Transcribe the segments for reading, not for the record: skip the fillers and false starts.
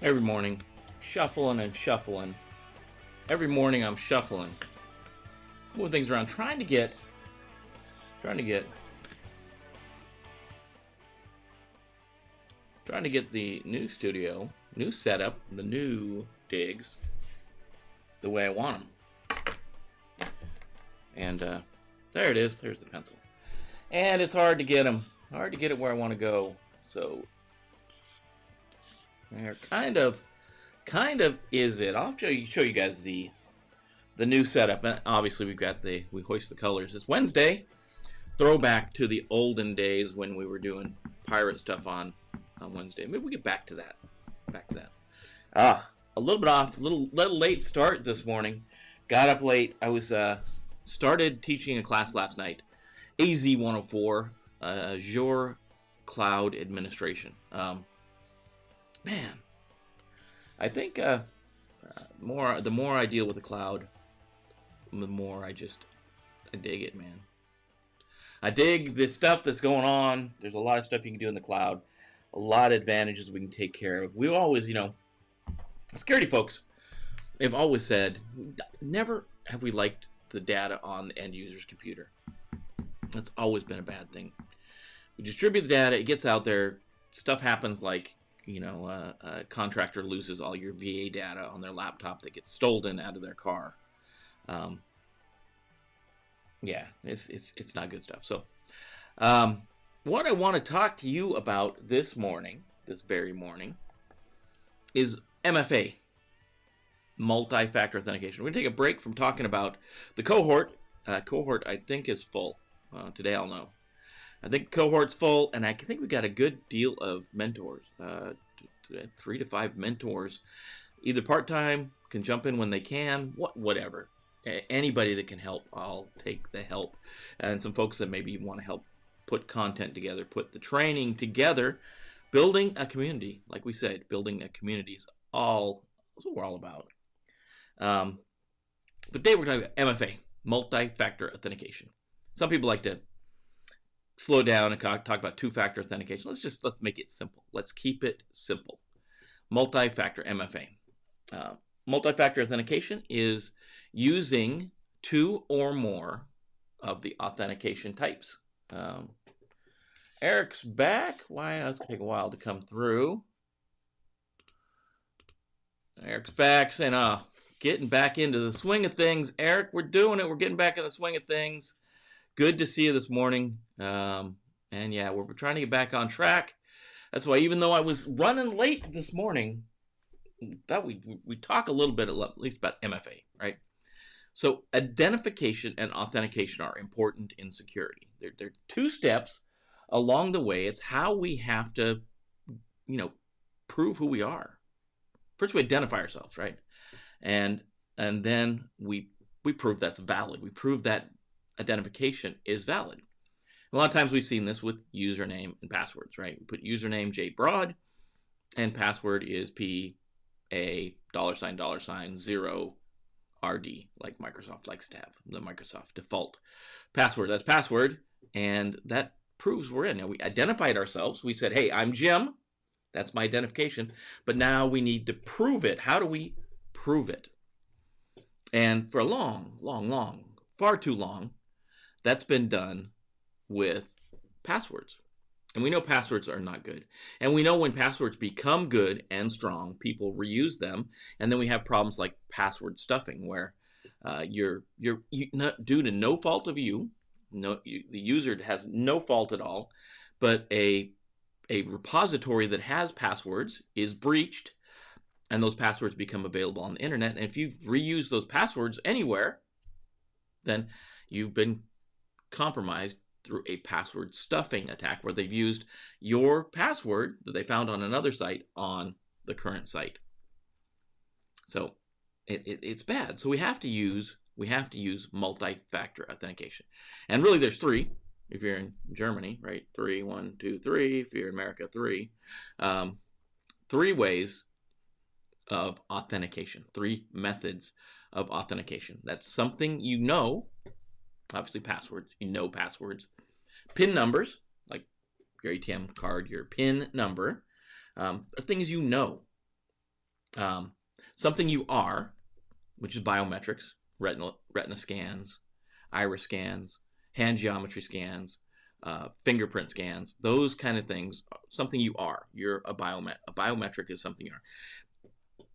Every morning, shuffling and shuffling. Every morning I'm shuffling, moving things around, trying to get, trying to get the new studio, new setup, the new digs, the way I want them. And there it is. There's the pencil. And it's hard to get them. Hard to get it where I want to go. So there, kind of is it. I'll show you guys the new setup. And obviously we hoist the colors. It's Wednesday. Throwback to the olden days when we were doing pirate stuff on Wednesday. Maybe we get back to that. A little bit off, a little late start this morning. Got up late. I was started teaching a class last night. AZ 104, Azure Cloud Administration. Man, I think the more I deal with the cloud, the more I dig it, man. I dig the stuff that's going on. There's a lot of stuff you can do in the cloud. A lot of advantages we can take care of. We always, security folks, they've always said, never have we liked the data on the end user's computer. That's always been a bad thing. We distribute the data, it gets out there, stuff happens like, a contractor loses all your VA data on their laptop that gets stolen out of their car. Yeah, it's not good stuff. So, what I want to talk to you about this very morning, is MFA, multi-factor authentication. We're going to take a break from talking about the cohort. Cohort, I think, is full. Today I'll know. I think cohort's full, and I think we got a good deal of mentors. 3 to 5 mentors, either part-time, can jump in when they can, whatever. Anybody that can help, I'll take the help. And some folks that maybe want to help put content together, put the training together, building a community. Like we said, building a community is that's what we're all about. But today we're talking about MFA, multi-factor authentication. Some people like to slow down and talk about two-factor authentication. Let's make it simple. Let's keep it simple. Multi-factor MFA. Multi-factor authentication is using 2 or more of the authentication types. Eric's back. Why? It's going to take a while to come through. Eric's back saying, getting back into the swing of things. Eric, we're doing it. We're getting back in the swing of things. Good to see you this morning. And yeah, we're trying to get back on track. That's why, even though I was running late this morning, that we talk a little bit, at least, about MFA, right? So identification and authentication are important in security. They're 2 steps along the way. It's how we have to, prove who we are. First, we identify ourselves, right? And then we prove that's valid. We prove that identification is valid. A lot of times we've seen this with username and passwords, right? We put username J Broad, and password is $, $0 RD, like Microsoft likes to have, the Microsoft default password. That's password, and that proves we're in. Now, we identified ourselves. We said, hey, I'm Jim. That's my identification. But now we need to prove it. How do we prove it? And for a long, far too long, that's been done with passwords. And we know passwords are not good. And we know when passwords become good and strong, people reuse them. And then we have problems like password stuffing, where you're not, due to no fault of the user has no fault at all, but a repository that has passwords is breached, and those passwords become available on the internet. And if you've reused those passwords anywhere, then you've been compromised through a password stuffing attack, where they've used your password that they found on another site on the current site. So it's bad. So we have to use multi-factor authentication. And really there's 3. If you're in Germany, right? 3, 1, 2, 3. If you're in America, 3. 3 ways of authentication. 3 methods of authentication. That's something obviously passwords, passwords. PIN numbers, like your ATM card, your PIN number, are things you know. Something you are, which is biometrics, retina scans, iris scans, hand geometry scans, fingerprint scans, those kind of things. Something you are. You're a biometric. A biometric is something you are.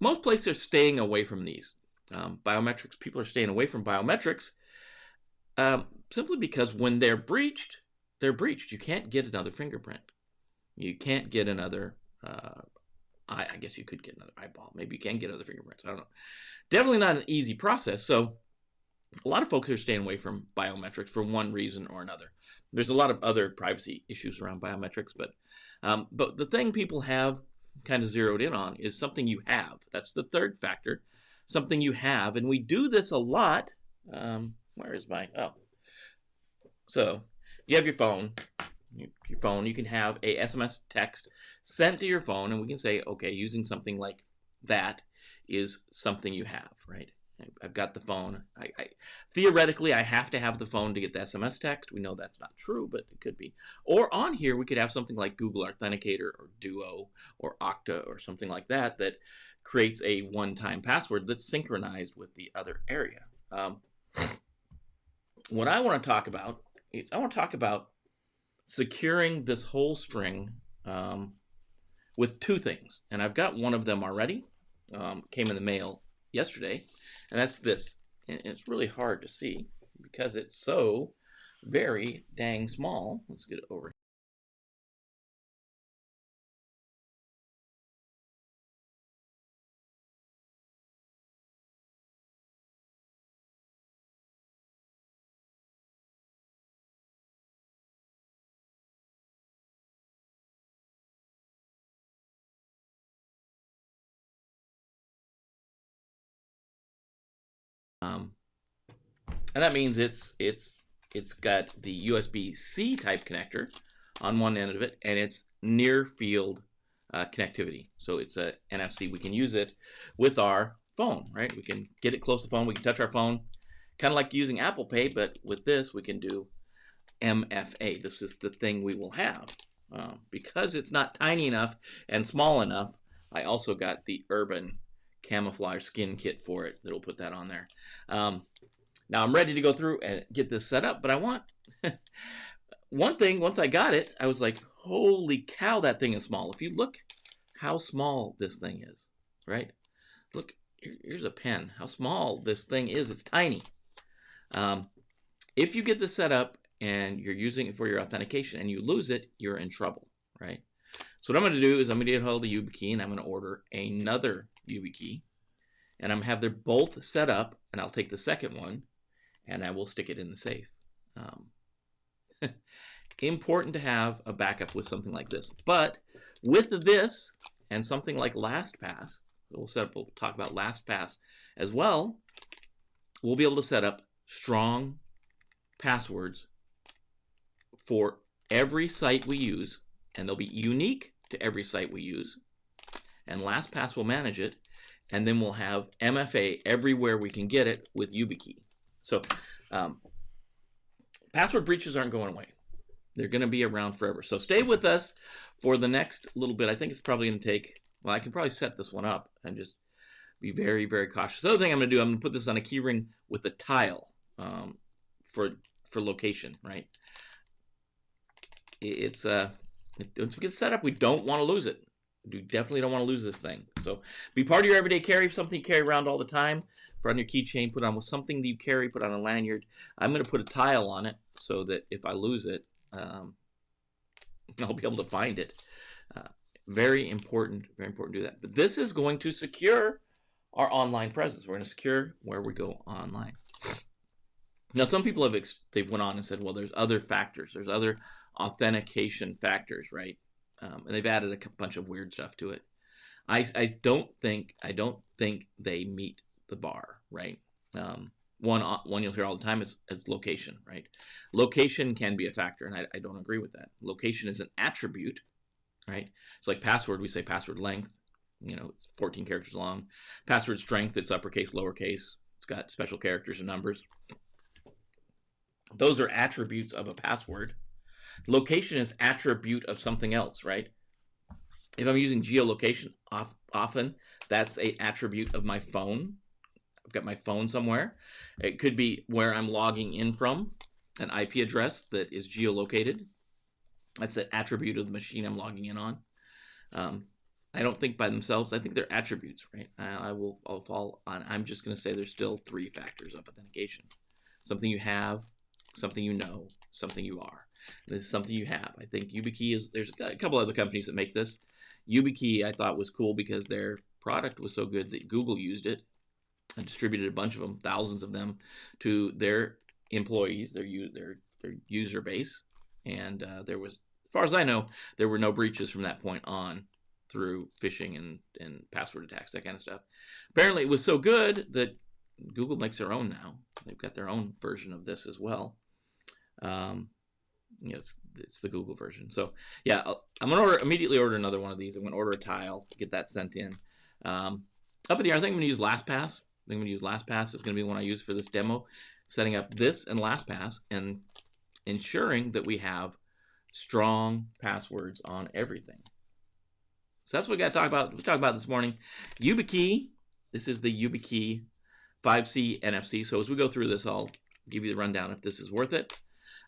Most places are staying away from these. Biometrics, people are staying away from biometrics simply because when they're breached, they're breached. You can't get another fingerprint. You can't get another, I guess you could get another eyeball. Maybe you can get other fingerprints. I don't know. Definitely not an easy process. So a lot of folks are staying away from biometrics for one reason or another. There's a lot of other privacy issues around biometrics, but the thing people have kind of zeroed in on is something you have. That's the third factor, something you have, and we do this a lot. Where is my, so you have your phone. Your phone, you can have a SMS text sent to your phone, and we can say, okay, using something like that is something you have, right? I've got the phone. Theoretically, I have to have the phone to get the SMS text. We know that's not true, but it could be. Or on here, we could have something like Google Authenticator or Duo or Okta or something like that that creates a one-time password that's synchronized with the other area. What I want to talk about is securing this whole string with two things. And I've got one of them already. Came in the mail yesterday. And that's this. And it's really hard to see because it's so very dang small. Let's get it over here. And that means it's got the USB-C type connector on one end of it, and it's near field connectivity. So it's a NFC. We can use it with our phone, right? We can get it close to the phone. We can touch our phone, kind of like using Apple Pay, but with this we can do MFA. This is the thing we will have. Because it's not tiny enough and small enough, I also got the Urban camouflage skin kit for it that'll put that on there. Now I'm ready to go through and get this set up, but I want one thing. Once I got it, I was like, holy cow, that thing is small. If you look how small this thing is, right? Look, here's a pen. How small this thing is. It's tiny. If you get this set up and you're using it for your authentication and you lose it, you're in trouble, right? So what I'm going to do is I'm going to get hold of the Yubikey and I'm going to order another Yubikey. And I'm going to have them both set up, and I'll take the second one and I will stick it in the safe. Important to have a backup with something like this. But with this and something like LastPass, we'll talk about LastPass as well, we'll be able to set up strong passwords for every site we use, and they'll be unique to every site we use, and LastPass will manage it, and then we'll have MFA everywhere we can get it with Yubikey. So password breaches aren't going away. They're going to be around forever. So stay with us for the next little bit. I think it's probably going to take, well, I can probably set this one up and just be very, very cautious. The other thing I'm going to do, I'm going to put this on a keyring with a tile for location, right? Once we get set up, we don't want to lose it. You definitely don't want to lose this thing. So be part of your everyday carry, something you carry around all the time. Put on your keychain, put on with something that you carry, put on a lanyard. I'm going to put a tile on it so that if I lose it, I'll be able to find it. Very important to do that. But this is going to secure our online presence. We're going to secure where we go online. Now, some people they've went on and said, well, there's other factors. There's other authentication factors, right? And they've added a bunch of weird stuff to it. I don't think they meet the bar, right? One you'll hear all the time is location, right? Location can be a factor, and I don't agree with that. Location is an attribute, right? It's like password. We say password length. It's 14 characters long. Password strength, it's uppercase, lowercase. It's got special characters and numbers. Those are attributes of a password. Location is attribute of something else, right? If I'm using geolocation often, that's an attribute of my phone. I've got my phone somewhere. It could be where I'm logging in from, an IP address that is geolocated. That's an attribute of the machine I'm logging in on. I don't think by themselves. I think they're attributes, right? I'll fall on. I'm just going to say there's still 3 factors of authentication: something you have, something you know, something you are. This is something you have. I think Yubikey is. There's a couple other companies that make this. Yubikey I thought was cool because their product was so good that Google used it and distributed a bunch of them, thousands of them, to their employees, their user base, and there was, as far as I know, there were no breaches from that point on through phishing and password attacks, that kind of stuff. Apparently, it was so good that Google makes their own now. They've got their own version of this as well. It's the Google version. So yeah, I'm gonna immediately order another one of these. I'm gonna order a tile, get that sent in. Up in the air, I think I'm gonna use LastPass. I'm gonna use LastPass. It's gonna be the one I use for this demo, setting up this and LastPass and ensuring that we have strong passwords on everything. So that's what we got to talk about. We talked about this morning. Yubikey. This is the Yubikey 5C NFC. So as we go through this, I'll give you the rundown if this is worth it.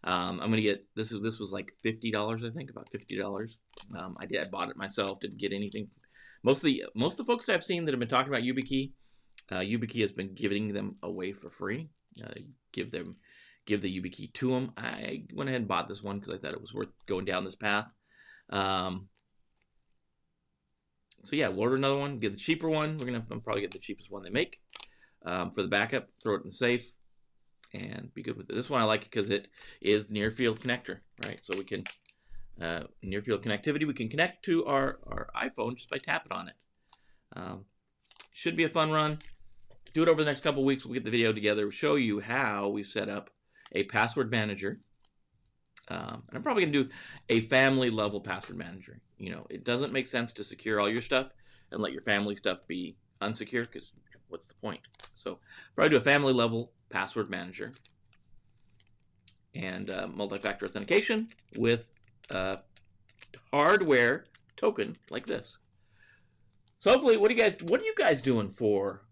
I'm gonna get this. This was like $50, I think, about $50. I bought it myself. Didn't get anything. Most of the folks that I've seen that have been talking about Yubikey, Yubikey has been giving them away for free. Give the Yubikey to them. I went ahead and bought this one because I thought it was worth going down this path. So yeah, we'll order another one, get the cheaper one. I'm probably get the cheapest one they make for the backup. Throw it in the safe and be good with it. This one I like because it is near field connector, right? So we can near field connectivity. We can connect to our iPhone just by tapping on it. Should be a fun run. Do it over the next couple of weeks. We'll get the video together, show you how we set up a password manager. And I'm probably going to do a family level password manager. It doesn't make sense to secure all your stuff and let your family stuff be unsecure, because what's the point? So probably do a family level password manager and multi-factor authentication with a hardware token like this. So hopefully, what are you guys doing for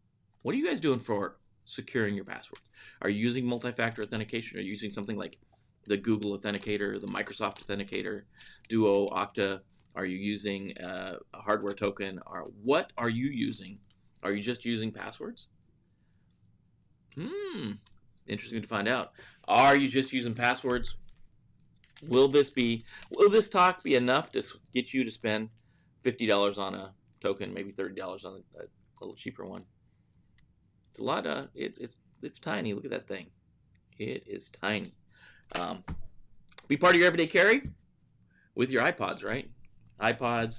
securing your password? Are you using multi-factor authentication? Are you using something like the Google Authenticator, the Microsoft Authenticator, Duo, Okta? Are you using a hardware token? Or what are you using? Are you just using passwords? Interesting to find out. Are you just using passwords? Will this talk be enough to get you to spend $50 on a token, maybe $30 on a little cheaper one? It's a lot. It's tiny. Look at that thing. It is tiny. Be part of your everyday carry with your iPods, right? iPods,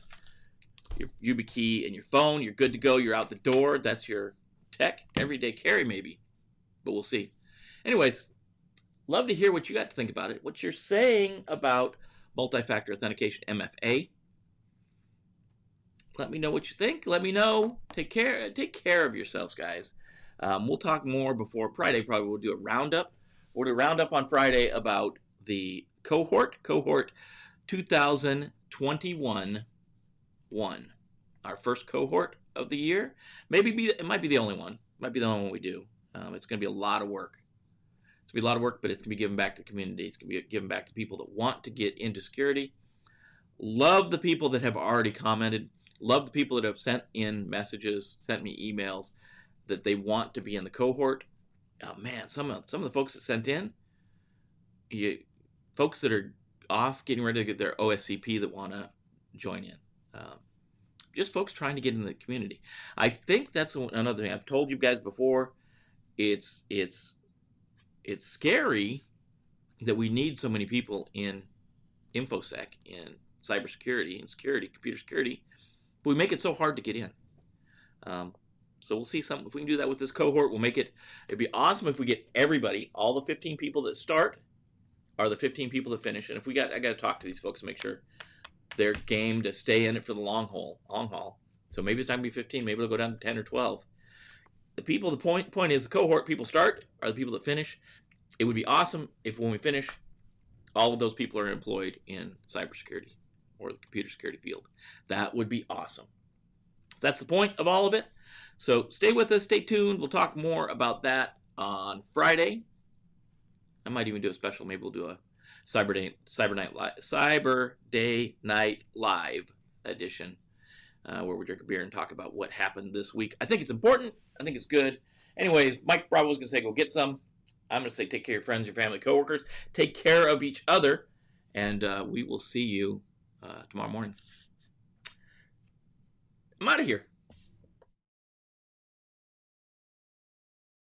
your Yubikey, and your phone. You're good to go. You're out the door. That's your tech everyday carry, maybe. But we'll see. Anyways, love to hear what you got to think about it. What you're saying about multi-factor authentication, MFA. Let me know what you think. Let me know. Take care of yourselves, guys. We'll talk more before Friday. Probably we'll do a roundup. We'll do a roundup on Friday about the cohort 2021-1. Our first cohort of the year. It might be the only one. It might be the only one we do. It's going to be a lot of work. It's going to be a lot of work, but it's going to be given back to the community. It's going to be given back to people that want to get into security. Love the people that have already commented. Love the people that have sent in messages, sent me emails that they want to be in the cohort. Oh man, some of the folks that sent in, folks that are off getting ready to get their OSCP that want to join in. Just folks trying to get in the community. I think that's another thing I've told you guys before. It's scary that we need so many people in InfoSec, in cybersecurity, in security, computer security, but we make it so hard to get in. So we'll see if we can do that with this cohort. We'll make it. It'd be awesome if we get everybody, all the 15 people that start, are the 15 people that finish. And I got to talk to these folks to make sure they're game to stay in it for the long haul. So maybe it's time to be 15. Maybe it'll go down to 10 or 12. The point is the cohort people start are the people that finish. It would be awesome if when we finish, all of those people are employed in cybersecurity. or the computer security field. That would be awesome. So that's the point of all of it. So stay with us, stay tuned. We'll talk more about that on Friday. I might even do a special. Maybe we'll do a Cyber Day Night Live edition where we drink a beer and talk about what happened this week. I think it's important. I think it's good. Anyways, Mike Bravo was going to say go get some. I'm going to say take care of your friends, your family, coworkers. Take care of each other. And we will see you tomorrow morning. I'm out of here.